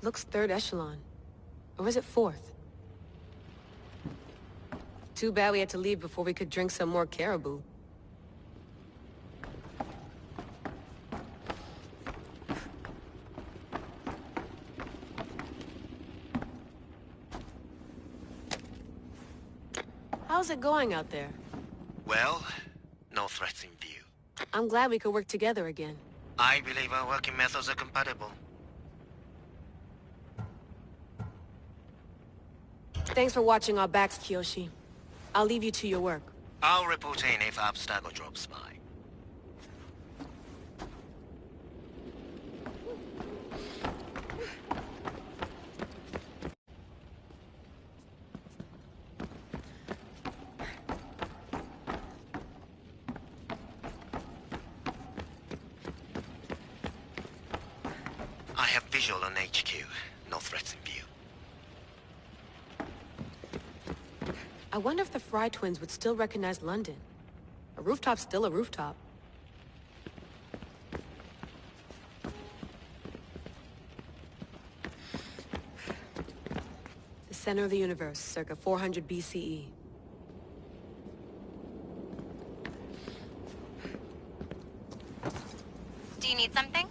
Looks third echelon. Or is it fourth? Too bad we had to leave before we could drink some more caribou. How's it going out there? Well, no threats in view. I'm glad we could work together again. I believe our working methods are compatible. Thanks for watching our backs, Kiyoshi. I'll leave you to your work. I'll report in if Abstergo drops by. I have visual on HQ. No threats in view. I wonder if the Fry twins would still recognize London. A rooftop's still a rooftop. The center of the universe, circa 400 BCE. Do you need something?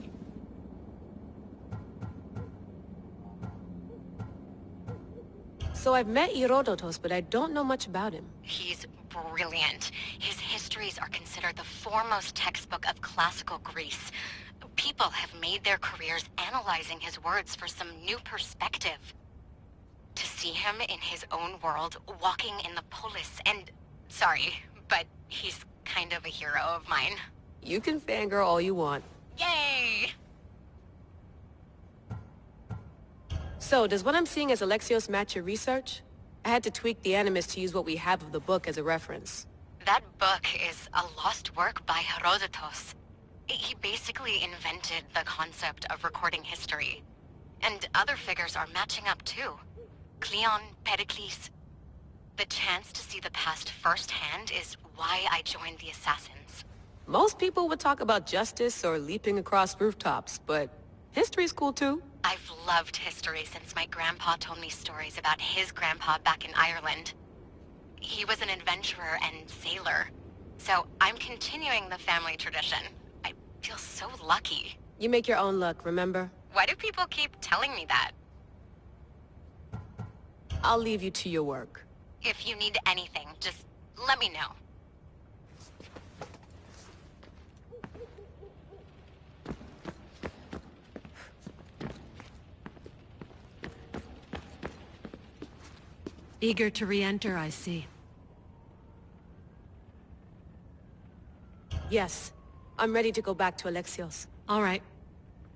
So I've met Herodotos, but I don't know much about him. He's brilliant. His histories are considered the foremost textbook of classical Greece. People have made their careers analyzing his words for some new perspective. To see him in his own world, walking in the polis, and... Sorry, but he's kind of a hero of mine. You can fangirl all you want. Yay! So, does what I'm seeing as Alexios match your research? I had to tweak the animus to use what we have of the book as a reference. That book is a lost work by Herodotos. He basically invented the concept of recording history. And other figures are matching up too. Cleon, Pericles. The chance to see the past firsthand is why I joined the Assassins. Most people would talk about justice or leaping across rooftops, but history's cool too. I've loved history since my grandpa told me stories about his grandpa back in Ireland. He was an adventurer and sailor, so I'm continuing the family tradition. I feel so lucky. You make your own luck, remember? Why do people keep telling me that? I'll leave you to your work. If you need anything, just let me know. Eager to re-enter, I see. Yes. I'm ready to go back to Alexios. All right.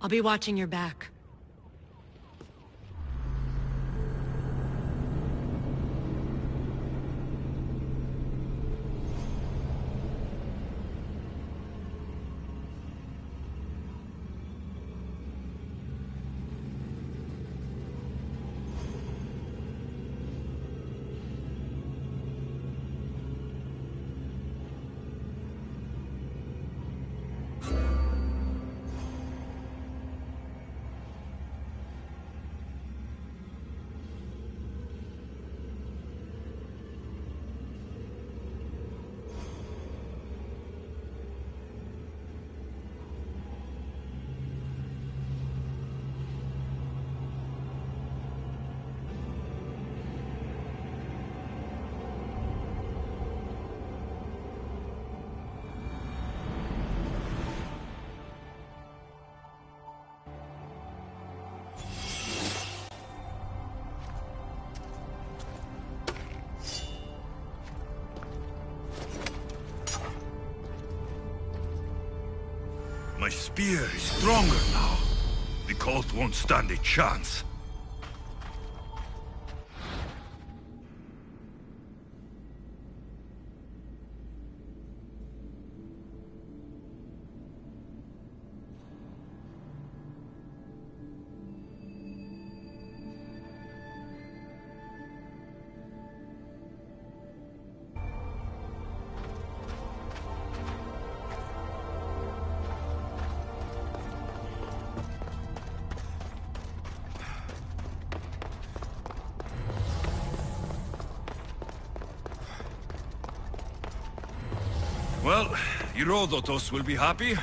I'll be watching your back. My spear is stronger now. The cult won't stand a chance. Well, Herodotus will be happy.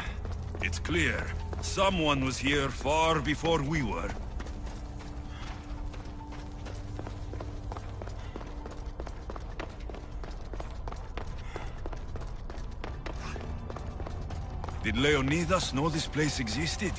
It's clear. Someone was here far before we were. Did Leonidas know this place existed?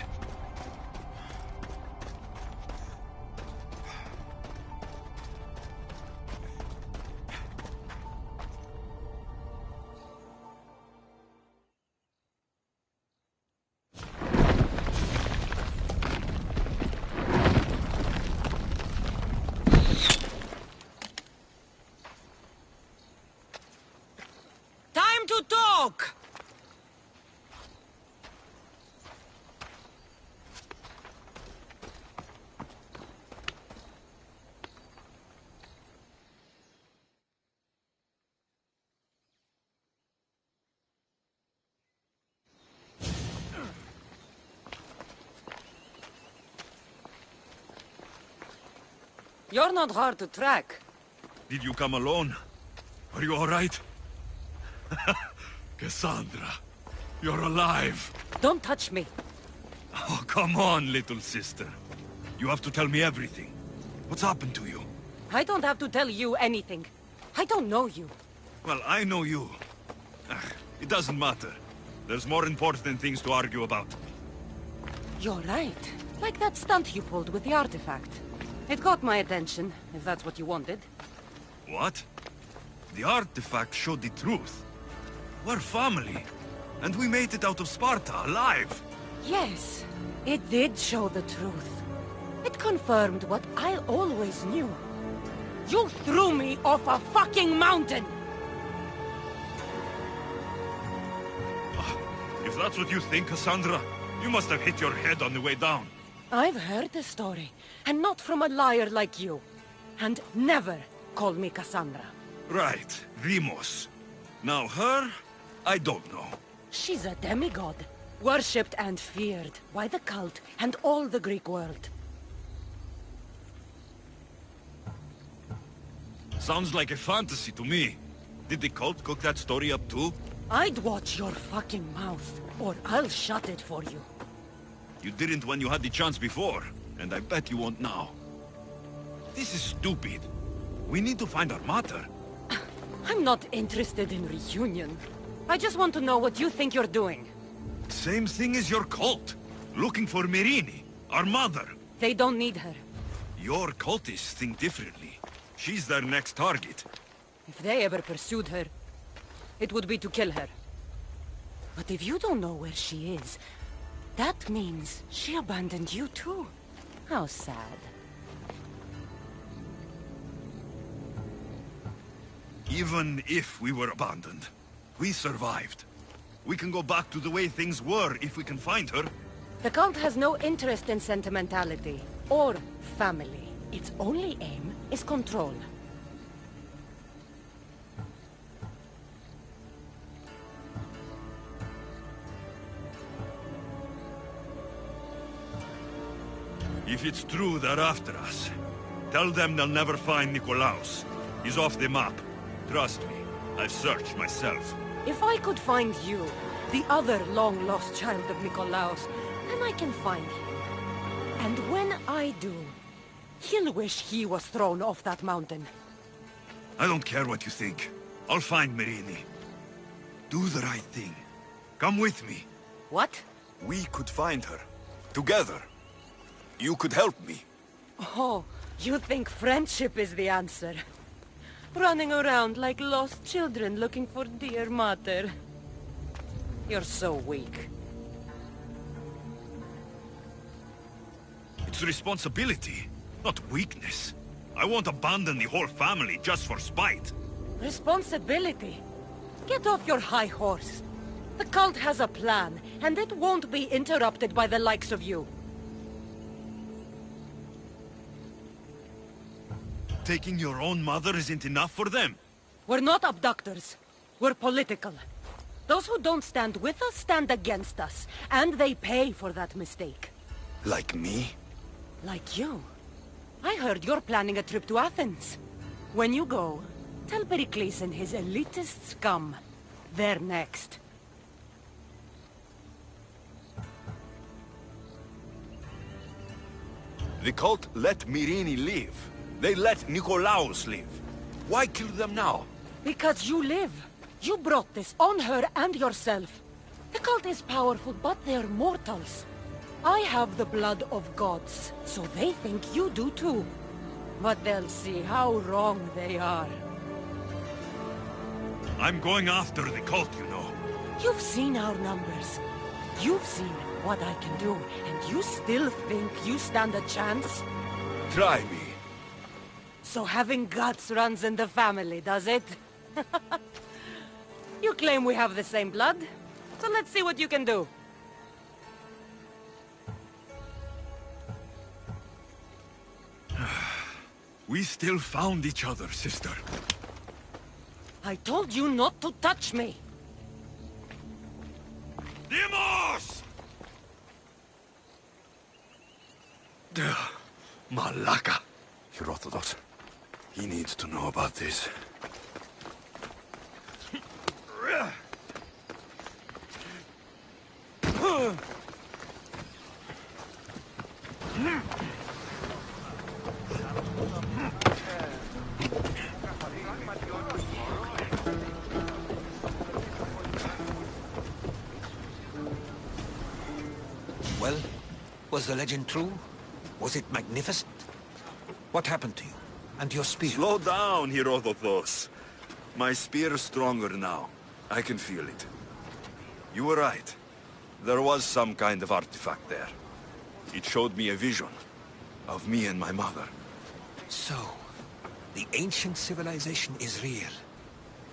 Time to talk! You're not hard to track. Did you come alone? Are you all right? Cassandra, you're alive. Don't touch me. Oh, come on, little sister. You have to tell me everything. What's happened to you? I don't have to tell you anything. I don't know you. Well, I know you. It doesn't matter. There's more important things to argue about. You're right. Like that stunt you pulled with the artifact. It got my attention, if that's what you wanted. What? The artifact showed the truth. We're family. And we made it out of Sparta, alive. Yes, it did show the truth. It confirmed what I always knew. You threw me off a fucking mountain! If that's what you think, Cassandra, you must have hit your head on the way down. I've heard the story, and not from a liar like you. And never call me Cassandra. Right, Demos. Now her, I don't know. She's a demigod, worshipped and feared by the cult and all the Greek world. Sounds like a fantasy to me. Did the cult cook that story up too? I'd watch your fucking mouth, or I'll shut it for you. You didn't when you had the chance before, and I bet you won't now. This is stupid. We need to find our mater. I'm not interested in reunion. I just want to know what you think you're doing. Same thing as your cult. Looking for Myrrine, our mother. They don't need her. Your cultists think differently. She's their next target. If they ever pursued her, it would be to kill her. But if you don't know where she is, that means she abandoned you too. How sad. Even if we were abandoned, we survived. We can go back to the way things were if we can find her. The cult has no interest in sentimentality or family. Its only aim is control. If it's true they're after us, tell them they'll never find Nikolaos. He's off the map. Trust me, I've searched myself. If I could find you, the other long-lost child of Nikolaos, then I can find him. And when I do, he'll wish he was thrown off that mountain. I don't care what you think. I'll find Myrrine. Do the right thing. Come with me. What? We could find her. Together. You could help me. Oh, you think friendship is the answer? Running around like lost children looking for dear mother. You're so weak. It's responsibility, not weakness. I won't abandon the whole family just for spite. Responsibility? Get off your high horse. The cult has a plan, and it won't be interrupted by the likes of you. Taking your own mother isn't enough for them. We're not abductors. We're political. Those who don't stand with us stand against us, and they pay for that mistake. Like me? Like you. I heard you're planning a trip to Athens. When you go, tell Pericles and his elitist scum they're next. The cult let Myrini live. They let Nikolaos live. Why kill them now? Because you live. You brought this on her and yourself. The cult is powerful, but they're mortals. I have the blood of gods, so they think you do too. But they'll see how wrong they are. I'm going after the cult, you know. You've seen our numbers. You've seen what I can do, and you still think you stand a chance? Try me. So having guts runs in the family, does it? You claim we have the same blood, so let's see what you can do. We still found each other, sister. I told you not to touch me! Demos! Malaka. Herodotus. He needs to know about this. Well, was the legend true? Was it magnificent? What happened to you? And your spear? Slow down, Herodotus. My spear's stronger now. I can feel it. You were right. There was some kind of artifact there. It showed me a vision of me and my mother. So, the ancient civilization is real.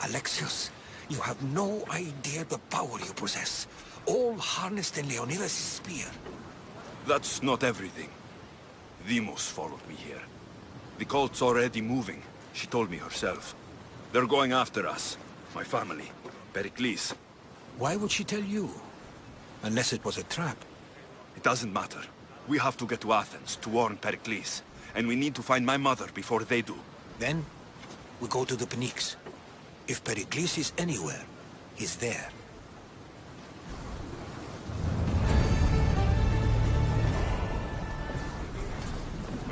Alexios, you have no idea the power you possess. All harnessed in Leonidas' spear. That's not everything. Demos followed me here. The cult's already moving. She told me herself. They're going after us. My family. Pericles. Why would she tell you? Unless it was a trap. It doesn't matter. We have to get to Athens to warn Pericles. And we need to find my mother before they do. Then, we go to the Pnyx. If Pericles is anywhere, he's there.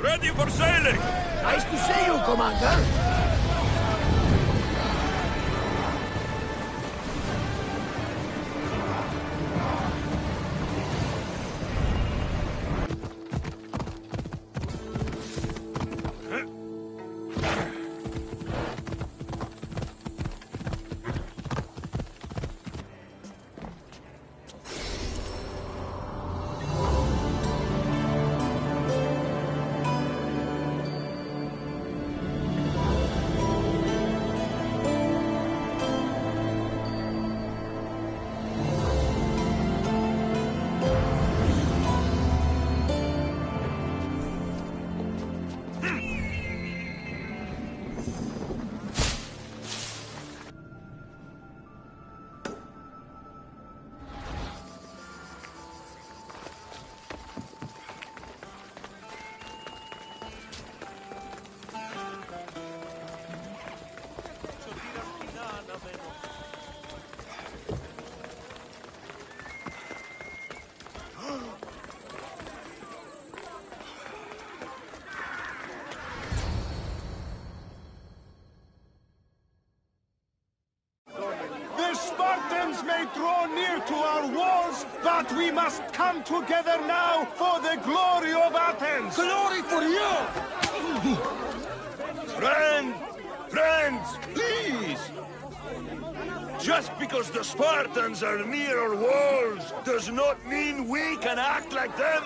Ready for sailing! Nice to see you, Commander. May draw near to our walls, but we must come together now for the glory of Athens! Glory for you! Friends, please! Just because the Spartans are near our walls does not mean we can act like them!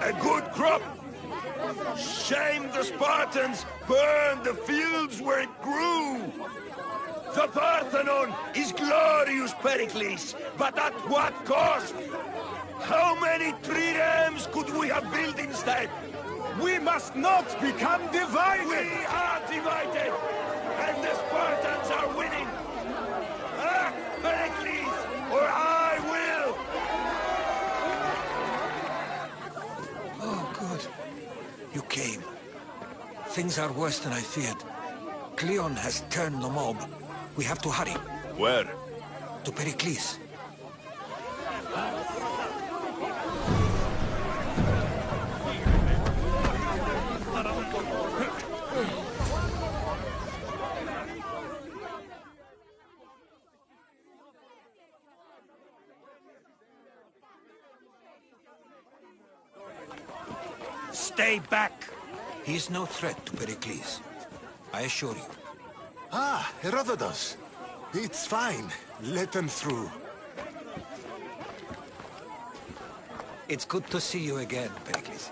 A good crop! Shame the Spartans burned the fields where it grew! The Parthenon is glorious, Pericles, but at what cost? How many triremes could we have built instead? We must not become divided! We are divided! And the Spartans are winning! Act, Pericles, or I will! Oh, good. You came. Things are worse than I feared. Cleon has turned the mob. We have to hurry. Where? To Pericles. Stay back! He's no threat to Pericles. I assure you. Ah, Herodotus. It's fine. Let them through. It's good to see you again, Pericles.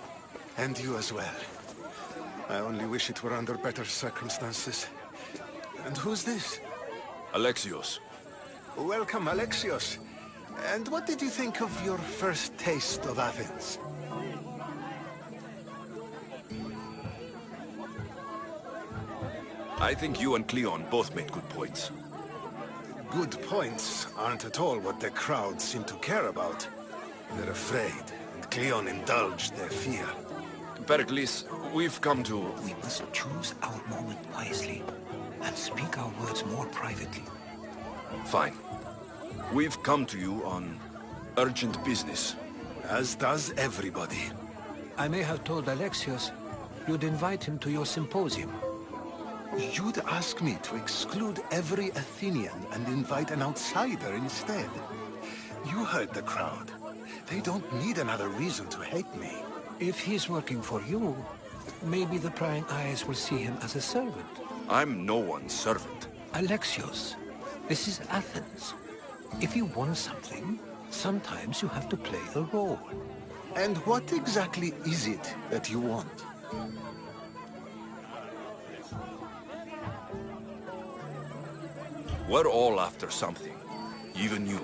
And you as well. I only wish it were under better circumstances. And who's this? Alexios. Welcome, Alexios. And what did you think of your first taste of Athens? I think you and Cleon both made good points. Good points aren't at all what the crowd seem to care about. They're afraid, and Cleon indulged their fear. Pericles, we've come to... We must choose our moment wisely, and speak our words more privately. Fine. We've come to you on urgent business. As does everybody. I may have told Alexios you'd invite him to your symposium. You'd ask me to exclude every Athenian and invite an outsider instead. You heard the crowd. They don't need another reason to hate me. If he's working for you, maybe the prying eyes will see him as a servant. I'm no one's servant. Alexios, this is Athens. If you want something, sometimes you have to play a role. And what exactly is it that you want? We're all after something. Even you.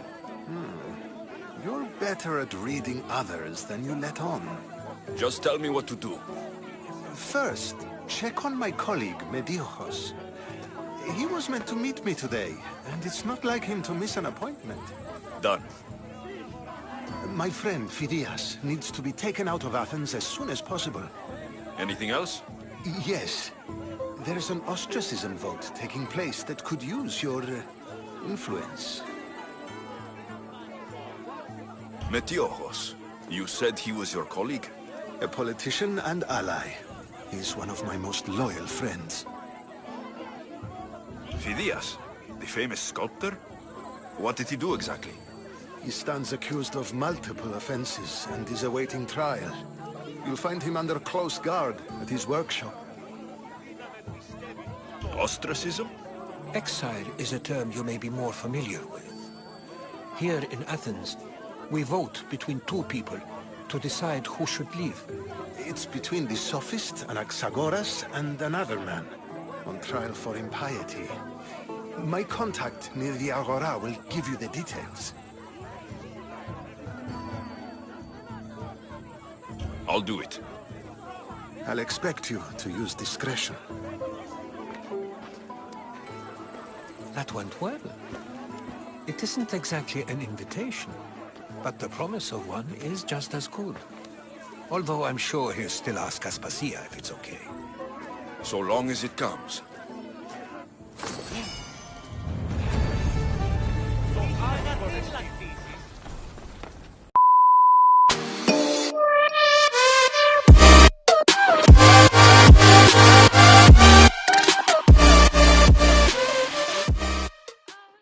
You're better at reading others than you let on. Just tell me what to do. First, check on my colleague, Mediochos. He was meant to meet me today, and it's not like him to miss an appointment. Done. My friend, Phidias, needs to be taken out of Athens as soon as possible. Anything else? Yes. There's an ostracism vote taking place that could use your influence. Metiochos. You said he was your colleague? A politician and ally. He's one of my most loyal friends. Phidias, the famous sculptor? What did he do exactly? He stands accused of multiple offenses and is awaiting trial. You'll find him under close guard at his workshop. Ostracism? Exile is a term you may be more familiar with. Here in Athens, we vote between two people to decide who should leave. It's between the sophist Anaxagoras and another man, on trial for impiety. My contact near the Agora will give you the details. I'll do it. I'll expect you to use discretion. That went well. It isn't exactly an invitation, but the promise of one is just as good. Although I'm sure he'll still ask Aspasia if it's okay. So long as it comes. So other things like this